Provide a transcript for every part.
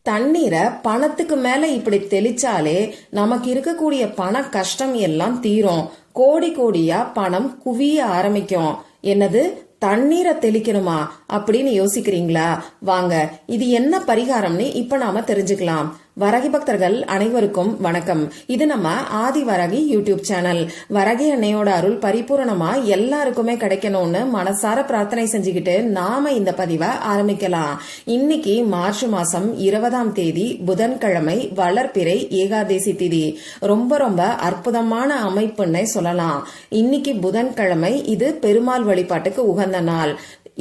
தண்ணீரை பணத்துக்கு மேல இப்படி தெளிச்சாலே நமக்கு இருக்கக்கூடிய பண கஷ்டம் எல்லாம் தீரும். கோடி கோடியா பணம் குவிய ஆரம்பிக்கும். என்னது, தண்ணீரை தெளிக்கணுமா அப்படின்னு யோசிக்கிறீங்களா? வாங்க, இது என்ன பரிகாரம்னு இப்ப நாம தெரிஞ்சுக்கலாம். வரகி பக்தர்கள் அனைவருக்கும் வணக்கம். இது நம்ம ஆதி வரகி யூடியூப் சேனல். வரகி அன்னையோட அருள் பரிபூரணமா எல்லாருக்குமே கிடைக்கணும்னு மனசார பிரார்த்தனை செஞ்சுக்கிட்டு நாம இந்த பதிவை ஆரம்பிக்கலாம். இன்னைக்கு மார்ச் மாசம் 20ஆம் தேதி புதன்கிழமை, வளர்பிறை ஏகாதேசி திதி. ரொம்ப ரொம்ப அற்புதமான அமைப்புன்னே சொல்லலாம். இன்னைக்கு புதன்கிழமை, இது பெருமாள் வழிபாட்டுக்கு உகந்த நாள்.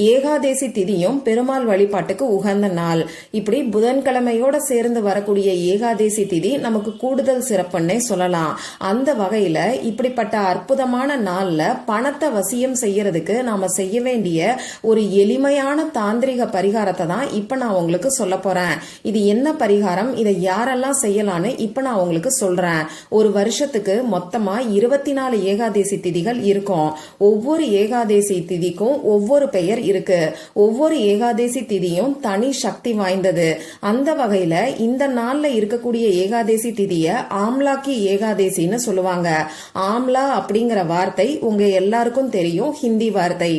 ஏகாதேசி திதியும் பெருமாள் வழிபாட்டுக்கு உகந்த நாள். இப்படி புதன்கிழமையோட சேர்ந்து வரக்கூடிய ஏகாதேசி திதி நமக்கு கூடுதல் சிறப்புன்னே சொல்லலாம். அந்த வகையில இப்படிப்பட்ட அற்புதமான நாள்ல பணத்தை வசியம் செய்யறதுக்கு நாம செய்ய வேண்டிய ஒரு எளிமையான தாந்திரிக பரிகாரத்தை தான் இப்ப நான் உங்களுக்கு சொல்ல போறேன். இது என்ன பரிகாரம், இதை யாரெல்லாம் செய்யலான்னு இப்ப நான் உங்களுக்கு சொல்றேன். ஒரு வருஷத்துக்கு மொத்தமா 24 ஏகாதேசி திதிகள் இருக்கும். ஒவ்வொரு ஏகாதேசி திதிக்கும் ஒவ்வொரு பெயர் இருக்கு. ஒவ்வொரு ஏகாதேசி திதியும் தனி சக்தி வாய்ந்தது. அந்த வகையில இந்த நாள்ல இருக்கக்கூடிய ஏகாதேசி திதிய ஆம்லாக்கி ஏகாதேசின்னு சொல்லுவாங்க. ஆம்லா அப்படிங்கிற வார்த்தை உங்க எல்லாருக்கும் தெரியும், ஹிந்தி வார்த்தை.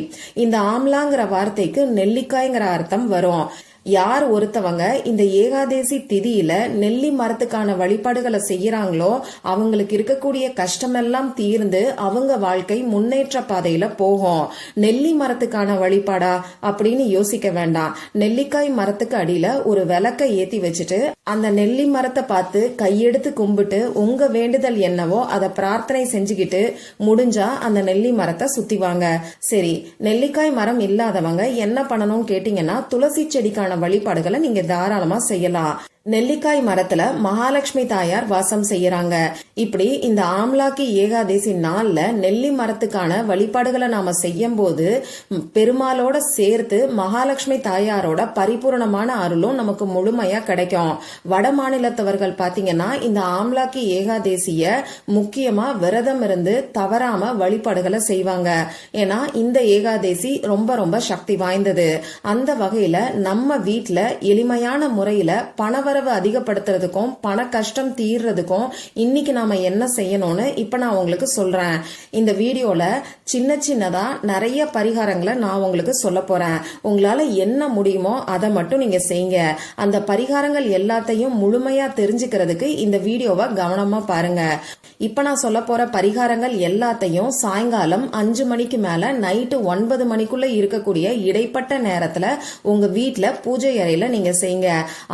இந்த ஆம்லாங்கிற வார்த்தைக்கு நெல்லிக்காய்ங்கிற அர்த்தம் வரும். யார் ஒருத்தவங்க இந்த ஏகாதேசி திதியில நெல்லி மரத்துக்கான வழிபாடுகளை செய்யறாங்களோ அவங்களுக்கு இருக்கக்கூடிய கஷ்டமெல்லாம் தீர்ந்து அவங்க வாழ்க்கை முன்னேற்ற பாதையில போகும். நெல்லி மரத்துக்கான வழிபாடா அப்படின்னு யோசிக்க வேண்டாம். நெல்லிக்காய் மரத்துக்கு அடியில ஒரு விளக்க ஏத்தி வச்சுட்டு அந்த நெல்லி மரத்தை பார்த்து கையெடுத்து கும்பிட்டு உங்க வேண்டுதல் என்னவோ அதை பிரார்த்தனை செஞ்சுக்கிட்டு முடிஞ்சா அந்த நெல்லி மரத்தை சுத்திவாங்க. சரி, நெல்லிக்காய் மரம் இல்லாதவங்க என்ன பண்ணணும் கேட்டீங்கன்னா, துளசி செடிக்கான வழிபாடுகளை நீங்க தாராளமா செய்யலாம். நெல்லிக்காய் மரத்துல மகாலட்சுமி தாயார் வாசம் செய்யறாங்க. இப்படி இந்த ஆம்லாக்கி ஏகாதேசி நாள்ல நெல்லி மரத்துக்கான வழிபாடுகளை நாம செய்யும் போது பெருமாளோட சேர்த்து மகாலட்சுமி தாயாரோட பரிபூர்ணமான அருளும் நமக்கு முழுமையா கிடைக்கும். வட மாநிலத்தவர்கள் பாத்தீங்கன்னா இந்த ஆம்லாக்கி ஏகாதேசிய முக்கியமா விரதம் இருந்து தவறாம வழிபாடுகளை செய்வாங்க. ஏன்னா இந்த ஏகாதேசி ரொம்ப ரொம்ப சக்தி வாய்ந்தது. அந்த வகையில நம்ம வீட்டுல எளிமையான முறையில பணவரவு அதிகப்படுத்துறதுக்கும் பண கஷ்டம் தீர்றதுக்கும் இன்னைக்கு நாம என்ன செய்யணும்னு இப்ப நான் உங்களுக்கு சொல்றேன். இந்த வீடியோல சின்ன சின்னதா நிறைய பரிகாரங்களை நான் உங்களுக்கு சொல்ல போறேன். உங்களால என்ன முடியுமோ அதை மட்டும் நீங்க செய்யுங்க. அந்த பரிகாரங்கள் எல்லாத்தையும் முழுமையா தெரிஞ்சுக்கிறதுக்கு இந்த வீடியோவை கவனமா பாருங்க. இப்ப நான் சொல்ல போற பரிகாரங்கள் எல்லாத்தையும் சாயங்காலம் 5 மணிக்கு மேல நைட்டு 9 மணிக்குள்ள இருக்கக்கூடிய இடைப்பட்ட நேரத்துல உங்க வீட்டுல பூஜை அறையில நீங்க செய்யுங்க.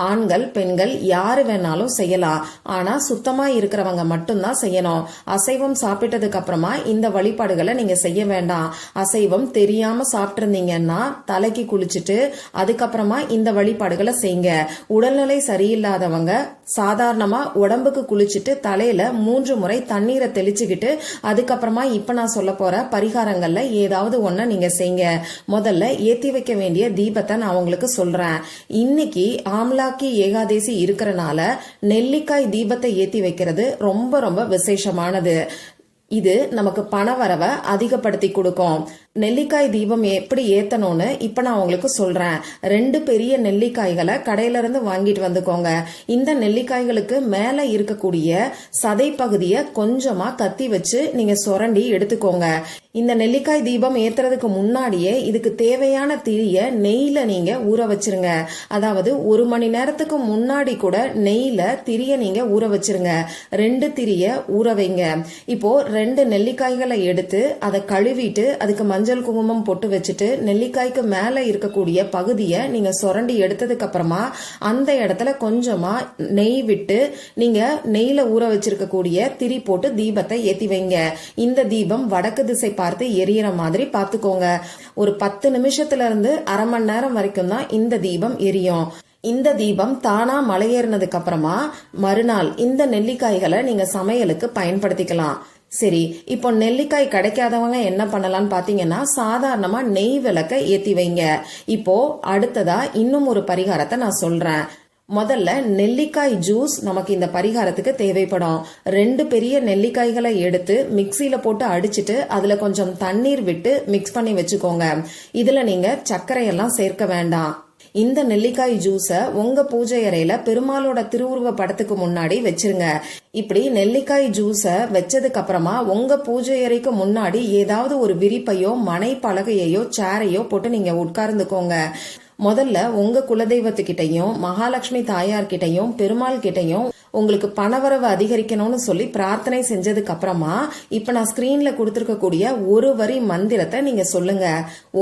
ஆண்கள் பெண்கள் யாரு வேணாலும் செய்யலாம். ஆனா சுத்தமா இருக்கிறவங்க மட்டும்தான் செய்யணும். அசைவம் சாப்பிட்டதுக்கு அப்புறமா இந்த வழிபாடுகளை நீங்க செய்ய வேண்டாம். அசைவம் தெரியாம சாப்பிட்டு இருந்தீங்கன்னா தலைக்கு குளிச்சுட்டு அதுக்கப்புறமா இந்த வழிபாடுகளை செய்யுங்க. உடல்நிலை சரியில்லாதவங்க சாதாரணமா உடம்புக்கு குளிச்சுட்டு தலையில 3 முறை தண்ணீரை தெளிச்சுக்கிட்டு அதுக்கப்புறமா இப்ப நான் சொல்ல போற பரிகாரங்கள்ல ஏதாவது ஒண்ணு நீங்க செய்யுங்க. முதல்ல ஏத்தி வைக்க வேண்டிய தீபத்தை நான் உங்களுக்கு சொல்றேன். இன்னைக்கு ஆம்லாக்கி ஏகாதேசி இருக்கிறனால நெல்லிக்காய் தீபத்தை ஏத்தி வைக்கிறது ரொம்ப ரொம்ப விசேஷமானது. இது நமக்கு பணவரவை அதிகப்படுத்தி கொடுக்கும். நெல்லிக்காய் தீபம் எப்படி ஏத்தணும்னு இப்ப நான் உங்களுக்கு சொல்றேன். 2 பெரிய நெல்லிக்காய்களை கடையில இருந்து வாங்கிட்டு வந்துக்கோங்க. இந்த நெல்லிக்காய்களுக்கு மேல இருக்கக்கூடிய சதை பகுதியை கொஞ்சமா கத்தி வச்சு நீங்க சுரண்டி எடுத்துக்கோங்க. இந்த நெல்லிக்காய் தீபம் ஏத்துறதுக்கு முன்னாடியே இதுக்கு தேவையான திரிய நெய்ல நீங்க ஊற வச்சிருங்க. அதாவது 1 மணி நேரத்துக்கு முன்னாடி கூட நெய்ல திரிய நீங்க ஊற வச்சிருங்க. 2 திரிய ஊற வைங்க. இப்போ 2 நெல்லிக்காய்களை எடுத்து அதை கழுவிட்டு அதுக்கு மஞ்சள் குங்குமம் போட்டு வச்சுட்டு நெல்லிக்காய்க்கு மேல இருக்கக்கூடிய பகுதியை நீங்க சுரண்டி எடுத்ததுக்கு அப்புறமா அந்த இடத்துல கொஞ்சமா நெய் விட்டு நீங்க நெய்ல ஊற வச்சிருக்கக்கூடிய திரி போட்டு தீபத்தை ஏத்தி வைங்க. இந்த தீபம் வடக்கு திசை பார்த்து எரியற மாதிரி பாத்துக்கோங்க. ஒரு 10 நிமிஷத்துல இருந்து அரை மணி நேரம் வரைக்கும் தான் இந்த தீபம் எரியும். இந்த தீபம் தானா மலையேறினதுக்கு அப்புறமா மறுநாள் இந்த நெல்லிக்காய்களை நீங்க சமையலுக்கு பயன்படுத்திக்கலாம். சரி, இப்போ நெல்லிக்காய் கிடைக்காதவங்க என்ன பண்ணலாம்னு பாத்தீங்கன்னா சாதாரணமா நெய் விளக்க ஏத்தி வைங்க. இப்போ அடுத்ததா இன்னும் ஒரு பரிகாரத்தை நான் சொல்றேன். முதல்ல நெல்லிக்காய் ஜூஸ் நமக்கு இந்த பரிகாரத்துக்கு தேவைப்படும். 2 பெரிய நெல்லிக்காய்களை எடுத்து மிக்சியில போட்டு அடிச்சிட்டு அதுல கொஞ்சம் தண்ணீர் விட்டு மிக்ஸ் பண்ணி வச்சுக்கோங்க. இதுல நீங்க சர்க்கரையெல்லாம் சேர்க்க வேண்டாம். இந்த நெல்லிக்காய் ஜூஸ உங்க பூஜை அறையில பெருமாளோட திருவுருவ படத்துக்கு முன்னாடி வச்சிருங்க. இப்படி நெல்லிக்காய் ஜூஸ வச்சதுக்கு அப்புறமா உங்க பூஜை அறைக்கு முன்னாடி ஏதாவது ஒரு விரிப்பையோ மனை பலகையோ சேரையோ போட்டு நீங்க உட்கார்ந்துக்கோங்க. முதல்ல உங்க குலதெய்வத்துக்கிட்டையும் மகாலட்சுமி தாயார்கிட்டையும் பெருமாள் கிட்டையும் உங்களுக்கு பணவரவு அதிகரிக்கணும்னு சொல்லி பிரார்த்தனை செஞ்சதுக்கு அப்புறமா இப்ப நான் ஸ்கிரீன்ல கொடுத்திருக்கக்கூடிய ஒரு வரி மந்திரத்தை நீங்க சொல்லுங்க.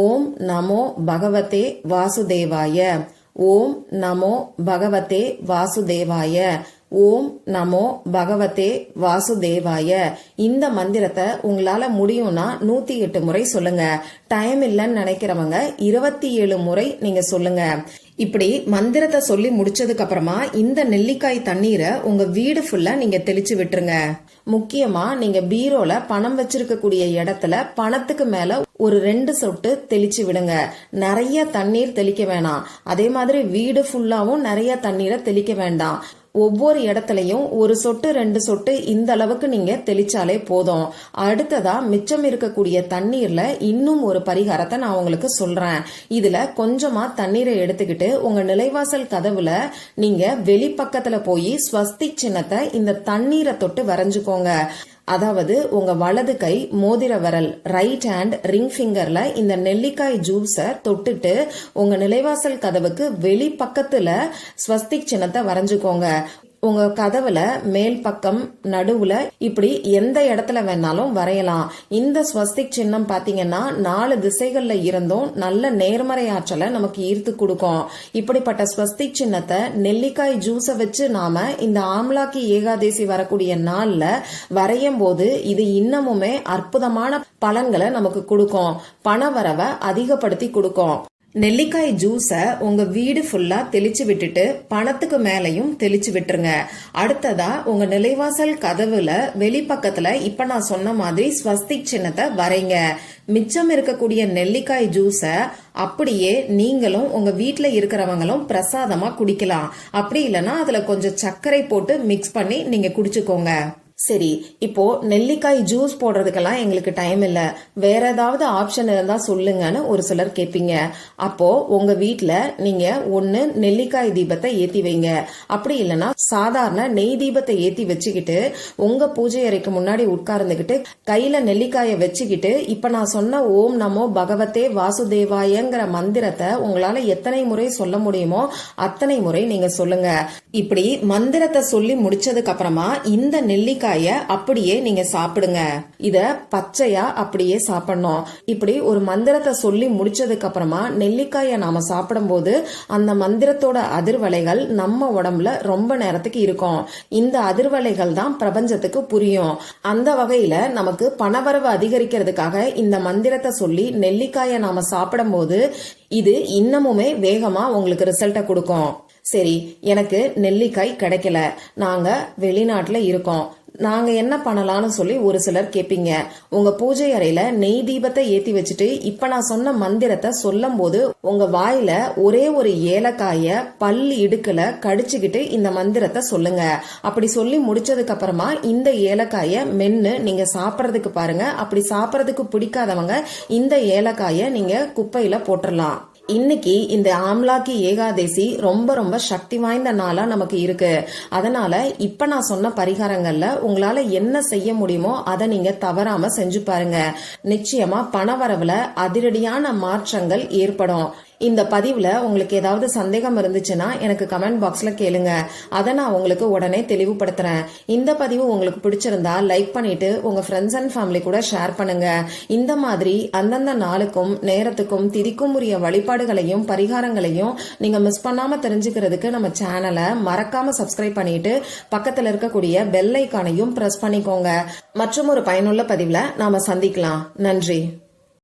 ஓம் நமோ பகவதே வாசுதேவாய, ஓம் நமோ பகவதே வாசுதேவாய, ஓம் நமோ பகவதே வாசுதேவாய. இந்த மந்திரத்தை உங்களால முடியும்னா 108 முறை சொல்லுங்க. டைம் இல்லைன்னு நினைக்கிறவங்க 27 முறை நீங்க சொல்லுங்க. இப்படி மந்திரத்தை சொல்லி முடிச்சதுக்கு அப்புறமா இந்த நெல்லிக்காய் தண்ணீரை உங்க வீடு ஃபுல்லா நீங்க தெளிச்சு விட்டுருங்க. முக்கியமா நீங்க பீரோல பணம் வச்சிருக்கக்கூடிய இடத்துல பணத்துக்கு மேல ஒரு 2 சொட்டு தெளிச்சு விடுங்க. நிறைய தண்ணீர் தெளிக்க வேணாம். அதே மாதிரி வீடு ஃபுல்லாவும் நிறைய தண்ணீரை தெளிக்க வேண்டாம். ஒவ்வொரு இடத்துலயும் ஒரு சொட்டு 2 சொட்டு இந்த அளவுக்கு நீங்க தெளிச்சாலே போதும். அடுத்ததா மிச்சம் இருக்கக்கூடிய தண்ணீர்ல இன்னும் ஒரு பரிகாரத்தை நான் உங்களுக்கு சொல்றேன். இதுல கொஞ்சமா தண்ணீரை எடுத்துக்கிட்டு உங்க நிலைவாசல் கதவுல நீங்க வெளிப்பக்கத்துல போய் ஸ்வஸ்திக் சின்னத்தை இந்த தண்ணீரை தொட்டு வரைஞ்சுக்கோங்க. அதாவது உங்க வலது கை மோதிர விரல் ரைட் ஹேண்ட் ரிங் ஃபிங்கர்ல இந்த நெல்லிக்காய் ஜூஸ தொட்டுட்டு உங்க நிலைவாசல் கதவுக்கு வெளி பக்கத்துல ஸ்வஸ்திக் சின்னத்தை வரைஞ்சுக்கோங்க. உங்க கதவுல மேல் பக்கம் நடுவுல இப்படி எந்த இடத்துல வேணாலும் வரையலாம். இந்த ஸ்வஸ்திக் சின்னம் பாத்தீங்கன்னா 4 திசைகள்ல இருந்தும் நல்ல நேர்மறை ஆற்றலை நமக்கு ஈர்த்து கொடுக்கும். இப்படிப்பட்ட ஸ்வஸ்திக் சின்னத்தை நெல்லிக்காய் ஜூஸ வச்சு நாம இந்த ஆம்லாக்கி ஏகாதேசி வரக்கூடிய நாள்ல வரையும் போது இது இன்னமுமே அற்புதமான பலன்களை நமக்கு கொடுக்கும். பணவரவை அதிகப்படுத்தி கொடுக்கும். நெல்லிக்காய் ஜூஸ உங்க வீடு ஃபுல்லா தெளிச்சு விட்டுட்டு பணத்துக்கு மேலையும் தெளிச்சு விட்டுருங்க. அடுத்ததா உங்க நிலைவாசல் கதவுல வெளிப்பக்கத்துல இப்ப நான் சொன்ன மாதிரி ஸ்வஸ்திக் சின்னத்தை வரைங்க. மிச்சம் இருக்கக்கூடிய நெல்லிக்காய் ஜூஸ அப்படியே நீங்களும் உங்க வீட்டுல இருக்கிறவங்களும் பிரசாதமா குடிக்கலாம். அப்படி இல்லைன்னா அதுல கொஞ்சம் சர்க்கரை போட்டு மிக்ஸ் பண்ணி நீங்க குடிச்சுக்கோங்க. சரி, இப்போ நெல்லிக்காய் ஜூஸ் போடுறதுக்கெல்லாம் எங்களுக்கு டைம் இல்ல, வேற ஏதாவது ஆப்ஷன் இருந்தா சொல்லுங்கன்னு ஒரு சிலர் கேட்பீங்க. அப்போ உங்க வீட்டுல நீங்க ஒன்னு நெல்லிக்காய் தீபத்தை ஏத்தி வைங்க. அப்படி இல்லைன்னா சாதாரண நெய் தீபத்தை ஏத்தி வச்சுக்கிட்டு உங்க பூஜை அறைக்கு முன்னாடி உட்கார்ந்துகிட்டு கையில நெல்லிக்காயை வச்சுக்கிட்டு இப்ப நான் சொன்ன ஓம் நமோ பகவதே வாசுதேவாயங்கிற மந்திரத்தை உங்களால எத்தனை முறை சொல்ல முடியுமோ அத்தனை முறை நீங்க சொல்லுங்க. இப்படி மந்திரத்தை சொல்லி முடிச்சதுக்கு அப்புறமா இந்த நெல்லிக்காய் அப்படியே நீங்க சாப்பிடுங்க. இத பச்சையா அப்படியே சாப்பிடணும். இப்படி ஒரு மந்திரத்தை சொல்லி முடிச்சதுக்கு அப்புறமா நெல்லிக்காய நாம சாப்பிடும் போது அந்த மந்திரத்தோட அதிர்வலைகள் நம்ம உடம்புல ரொம்ப நேரத்துக்கு இருக்கும். இந்த அதிர்வலைகள் தான் பிரபஞ்சத்துக்கு புரியும். அந்த வகையில நமக்கு பணவரவு அதிகரிக்கிறதுக்காக இந்த மந்திரத்தை சொல்லி நெல்லிக்காய நாம சாப்பிடும் போது இது இன்னமுமே வேகமா உங்களுக்கு ரிசல்ட்டை கொடுக்கும். சரி, எனக்கு நெல்லிக்காய் கிடைக்கல, நாங்க வெளிநாட்டுல இருக்கோம், நாங்க என்ன பண்ணலாம்னு சொல்லி ஒரு சிலர் கேப்பீங்க. உங்க பூஜை அறையில நெய் தீபத்தை ஏத்தி வச்சுட்டு இப்ப நான் சொன்ன மந்திரத்தை சொல்லும் போது உங்க வாயில ஒரே ஒரு ஏலக்காய பல்லு இடுக்கல கடிச்சுக்கிட்டு இந்த மந்திரத்தை சொல்லுங்க. அப்படி சொல்லி முடிச்சதுக்கு அப்புறமா இந்த ஏலக்காய மென்னு நீங்க சாப்பிடறதுக்கு பாருங்க. அப்படி சாப்பிடறதுக்கு பிடிக்காதவங்க இந்த ஏலக்காய நீங்க குப்பையில போட்டுடலாம். இன்னைக்கு இந்த ஆம்லாக்கி ஏகாதேசி ரொம்ப ரொம்ப சக்தி வாய்ந்த நாளா நமக்கு இருக்கு. அதனால இப்ப நான் சொன்ன பரிகாரங்கள்ல உங்களால என்ன செய்ய முடியுமோ அதை நீங்க தவறாம செஞ்சு பாருங்க. நிச்சயமா பணவரவுல அதிரடியான மாற்றங்கள் ஏற்படும். இந்த பதிவுல உங்களுக்கு ஏதாவது சந்தேகம் இருந்துச்சுன்னா எனக்கு கமெண்ட் பாக்ஸ்ல கேளுங்க. அதை நான் உங்களுக்கு உடனே தெளிவுபடுத்துறேன். இந்த பதிவு உங்களுக்கு பிடிச்சிருந்தா லைக் பண்ணிட்டு உங்க ஃப்ரெண்ட்ஸ் அண்ட் ஃபேமிலி கூட ஷேர் பண்ணுங்க. இந்த மாதிரி அந்தந்த நாளுக்கும் நேரத்துக்கும் திதிக்கும் உரிய வழிபாடுகளையும் பரிகாரங்களையும் நீங்க மிஸ் பண்ணாம தெரிஞ்சுக்கிறதுக்கு நம்ம சேனலை மறக்காம சப்ஸ்கிரைப் பண்ணிட்டு பக்கத்துல இருக்கக்கூடிய பெல் ஐக்கானையும் பிரஸ் பண்ணிக்கோங்க. மற்றும் ஒரு பயனுள்ள பதிவுல நாம சந்திக்கலாம். நன்றி.